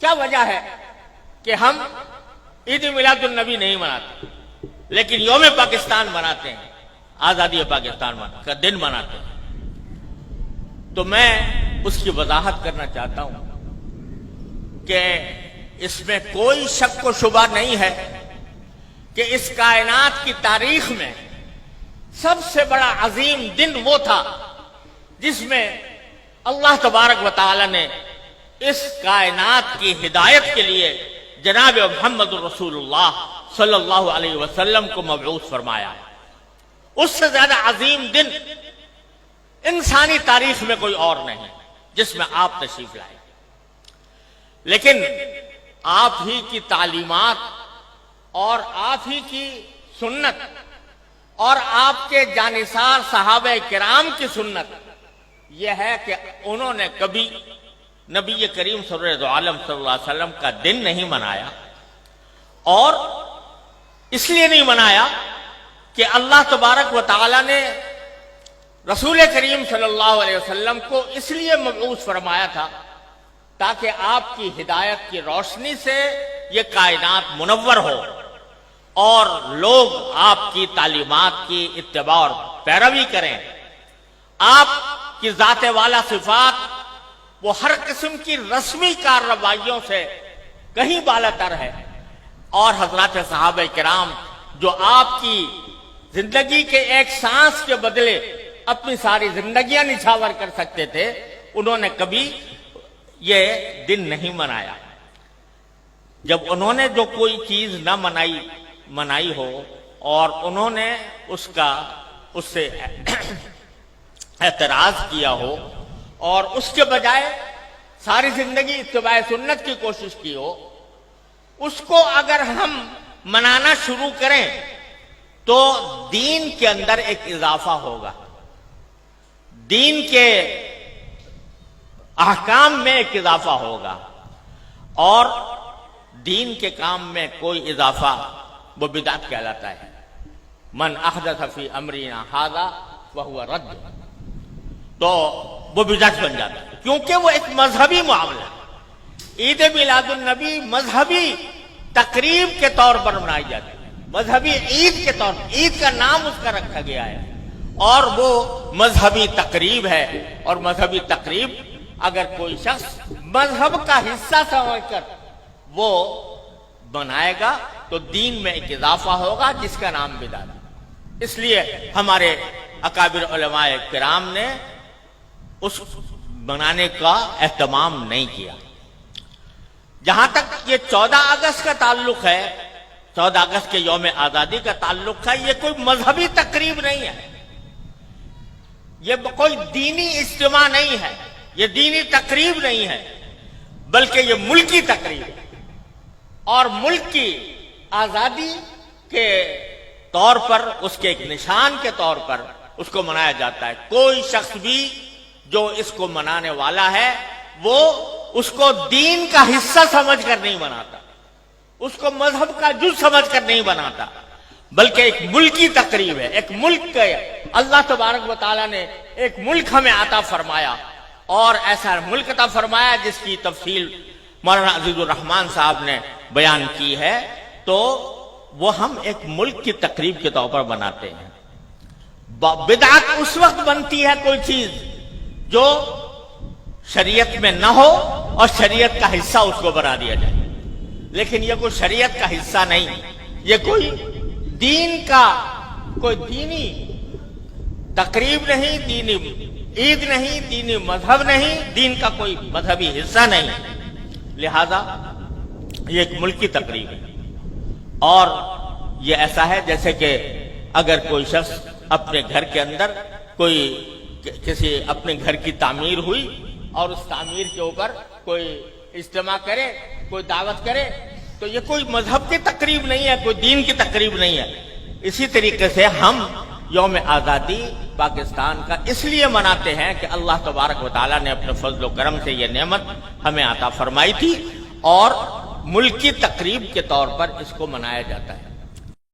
کیا وجہ ہے کہ ہم عید میلاد النبی نہیں مناتے لیکن یوم پاکستان مناتے ہیں، آزادی پاکستان کا دن مناتے ہیں؟ تو میں اس کی وضاحت کرنا چاہتا ہوں کہ اس میں کوئی شک و شبہ نہیں ہے کہ اس کائنات کی تاریخ میں سب سے بڑا عظیم دن وہ تھا جس میں اللہ تبارک و تعالی نے اس کائنات کی ہدایت کے لیے جناب محمد رسول اللہ صلی اللہ علیہ وسلم کو مبعوث فرمایا۔ اس سے زیادہ عظیم دن انسانی تاریخ میں کوئی اور نہیں جس میں آپ تشریف لائے، لیکن آپ ہی کی تعلیمات اور آپ ہی کی سنت اور آپ کے جانثار صحابہ کرام کی سنت یہ ہے کہ انہوں نے کبھی نبی کریم سرور عالم صلی اللہ علیہ وسلم کا دن نہیں منایا، اور اس لیے نہیں منایا کہ اللہ تبارک و تعالی نے رسول کریم صلی اللہ علیہ وسلم کو اس لیے مبعوث فرمایا تھا تاکہ آپ کی ہدایت کی روشنی سے یہ کائنات منور ہو اور لوگ آپ کی تعلیمات کی اتباع اور پیروی کریں۔ آپ کی ذات والا صفات وہ ہر قسم کی رسمی کارروائیوں سے کہیں بالا تر ہے، اور حضرات صحابہ کرام جو آپ کی زندگی کے ایک سانس کے بدلے اپنی ساری زندگیاں نچھاور کر سکتے تھے، انہوں نے کبھی یہ دن نہیں منایا۔ جب انہوں نے جو کوئی چیز نہ منائی ہو اور انہوں نے اس سے اعتراض کیا ہو اور اس کے بجائے ساری زندگی اتباع سنت کی کوشش کی ہو، اس کو اگر ہم منانا شروع کریں تو دین کے اندر ایک اضافہ ہوگا، دین کے احکام میں ایک اضافہ ہوگا، اور دین کے کام میں کوئی اضافہ وہ بدعت کہلاتا ہے۔ من احدث فی امرنا ھذا فہو رد، تو وہ بدعت بن جاتا ہے کیونکہ وہ ایک مذہبی معاملہ ہے۔ عید میلاد النبی مذہبی تقریب کے طور پر منائی جاتی ہے، مذہبی عید کے طور پر، عید کا نام اس کا رکھا گیا ہے، اور وہ مذہبی تقریب ہے، اور مذہبی تقریب اگر کوئی شخص مذہب کا حصہ سمجھ کر وہ بنائے گا تو دین میں ایک اضافہ ہوگا جس کا نام بدعت ہے۔ اس لیے ہمارے اکابر علماء کرام نے اس بنانے کا اہتمام نہیں کیا۔ جہاں تک یہ 14 اگست کا تعلق ہے، 14 اگست کے یوم آزادی کا تعلق ہے، یہ کوئی مذہبی تقریب نہیں ہے، یہ کوئی دینی اجتماع نہیں ہے، یہ دینی تقریب نہیں ہے، بلکہ یہ ملکی تقریب ہے، اور ملک کی آزادی کے طور پر، اس کے ایک نشان کے طور پر اس کو منایا جاتا ہے۔ کوئی شخص بھی جو اس کو منانے والا ہے وہ اس کو دین کا حصہ سمجھ کر نہیں مناتا، اس کو مذہب کا جز سمجھ کر نہیں بناتا، بلکہ ایک ملکی تقریب ہے، ایک ملک کا اللہ تبارک و تعالیٰ نے ایک ملک ہمیں عطا فرمایا، اور ایسا ملک عطا فرمایا جس کی تفصیل مولانا عزیز الرحمان صاحب نے بیان کی ہے، تو وہ ہم ایک ملک کی تقریب کے طور پر بناتے ہیں۔ بدعت اس وقت بنتی ہے کوئی چیز جو شریعت میں نہ ہو اور شریعت کا حصہ اس کو بنا دیا جائے، لیکن یہ کوئی شریعت کا حصہ نہیں، یہ کوئی دین کا کوئی دینی تقریب نہیں، دینی عید نہیں، دینی مذہب نہیں، دین کا کوئی مذہبی حصہ نہیں، لہذا یہ ایک ملکی تقریب ہے۔ اور یہ ایسا ہے جیسے کہ اگر کوئی شخص اپنے گھر کے اندر کسی اپنے گھر کی تعمیر ہوئی اور اس تعمیر کے اوپر کوئی اجتماع کرے، کوئی دعوت کرے، تو یہ کوئی مذہب کی تقریب نہیں ہے، کوئی دین کی تقریب نہیں ہے۔ اسی طریقے سے ہم یوم آزادی پاکستان کا اس لیے مناتے ہیں کہ اللہ تبارک و تعالیٰ نے اپنے فضل و کرم سے یہ نعمت ہمیں عطا فرمائی تھی، اور ملکی تقریب کے طور پر اس کو منایا جاتا ہے۔